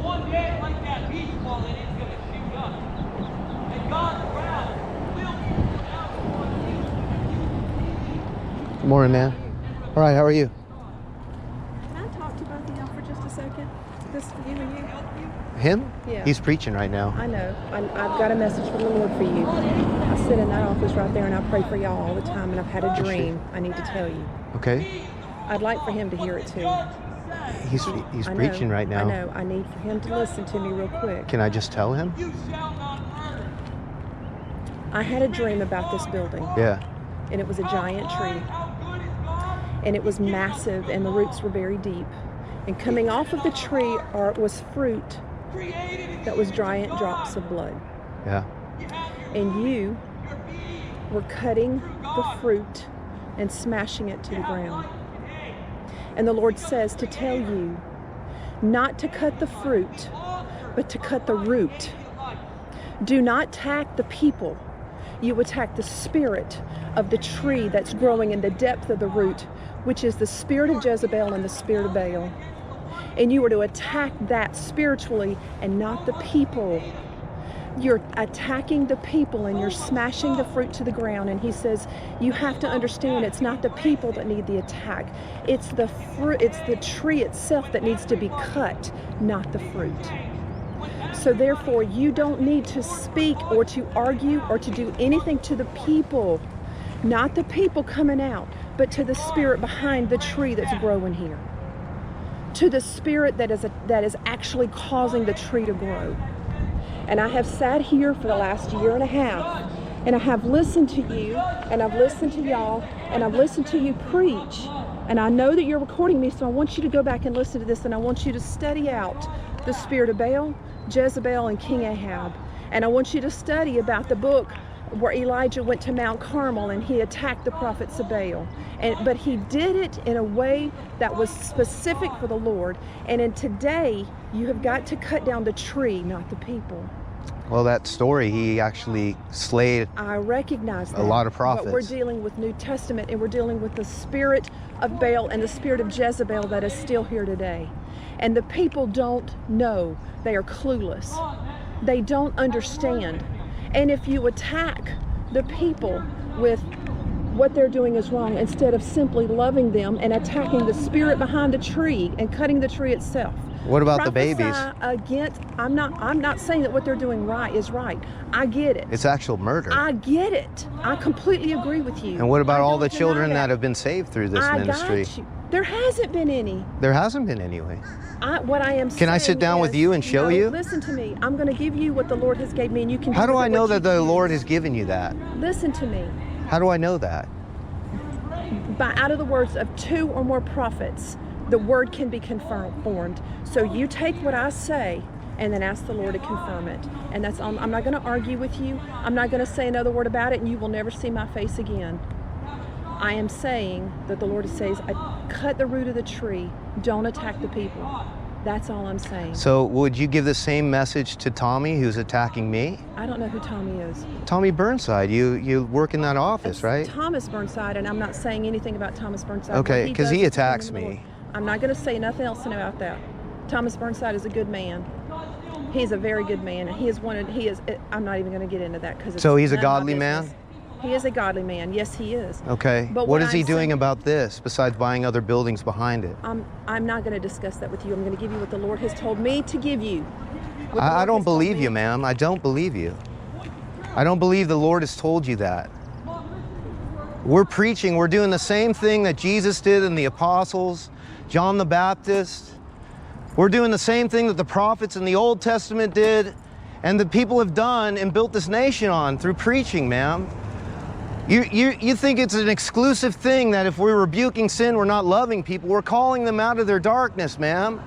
one day, like that beach ball, and it's going to shoot up. And God's wrath will be poured out upon you. Good morning, man. All right, how are you? Can I talk to both of y'all for just a second? This, you and you? Him? Yeah. He's preaching right now. I know. I've got a message from the Lord for you. I sit in that office right there and I pray for y'all all the time, and I've had a dream I need to tell you. Okay. I'd like for him to hear it too. He's I preaching know, right now. I know. I need for him to listen to me real quick. Can I just tell him? You shall not murder. I had a dream about this building, Yeah. and it was a giant tree, How good is God? and it was massive, and the roots were very deep. And coming off of the tree was fruit Created in that was giant drops of blood. Yeah. And you were cutting the fruit and smashing it to the ground. And the Lord says to tell you not to cut the fruit, but to cut the root. Do not attack the people. You attack the spirit of the tree that's growing in the depth of the root, which is the spirit of Jezebel and the spirit of Baal. And you are to attack that spiritually and not the people. You're attacking the people and you're smashing the fruit to the ground. And he says, you have to understand it's not the people that need the attack. It's the fruit, it's the tree itself that needs to be cut, not the fruit. So therefore, you don't need to speak or to argue or to do anything to the people. Not the people coming out, but to the spirit behind the tree that's growing here. To the spirit that is actually causing the tree to grow. And I have sat here for the last year and a half, and I have listened to you, and I've listened to y'all, and I've listened to you preach. And I know that you're recording me, so I want you to go back and listen to this, and I want you to study out the spirit of Baal, Jezebel, and King Ahab. And I want you to study about the book where Elijah went to Mount Carmel and he attacked the prophets of Baal. But he did it in a way that was specific for the Lord. And in today, you have got to cut down the tree, not the people. Well, that story, he actually slayed I recognize that. a lot of prophets. But we're dealing with New Testament, and we're dealing with the spirit of Baal and the spirit of Jezebel that is still here today. And the people don't know. They are clueless. They don't understand. And if you attack the people with what they're doing is wrong, instead of simply loving them and attacking the spirit behind the tree and cutting the tree itself. What about the babies? Against, I'm not saying that what they're doing right is right. I get it. It's actual murder. I get it. I completely agree with you. And what about I all don't the children deny that have been saved through this I ministry? got you. There hasn't been any. There hasn't been anyway. What I am saying Can I sit down with you and show you? Listen to me. I'm going to give you what the Lord has gave me, and you can. How do with I it know what that you the choose. Lord has given you that? Listen to me. How do I know that? By out of the words of 2 or more prophets, the word can be confirmed. So you take what I say and then ask the Lord to confirm it. And that's all. I'm not going to argue with you. I'm not going to say another word about it, and you will never see my face again. I am saying that the Lord says, cut the root of the tree. Don't attack the people. That's all I'm saying. So would you give the same message to Tommy, who's attacking me? I don't know who Tommy is. Tommy Burnside, you work in that office, right? Thomas Burnside, and I'm not saying anything about Thomas Burnside. Okay, What because does he is between attacks him and the me. Lord. I'm not going to say nothing else about that. Thomas Burnside is a good man. He's a very good man, and I'm not even going to get into that because. So he's a godly man? He is a godly man. Yes, he is. Okay. But what is he I'm doing saying- about this besides buying other buildings behind it? I'm not going to discuss that with you. I'm going to give you what the Lord has told me to give you. What the I Lord don't has told believe me. you, ma'am. I don't believe you. I don't believe the Lord has told you that. We're preaching, we're doing the same thing that Jesus did and the apostles, John the Baptist. We're doing the same thing that the prophets in the Old Testament did and the people have done and built this nation on through preaching, ma'am. You think it's an exclusive thing that if we're rebuking sin, we're not loving people. We're calling them out of their darkness, ma'am.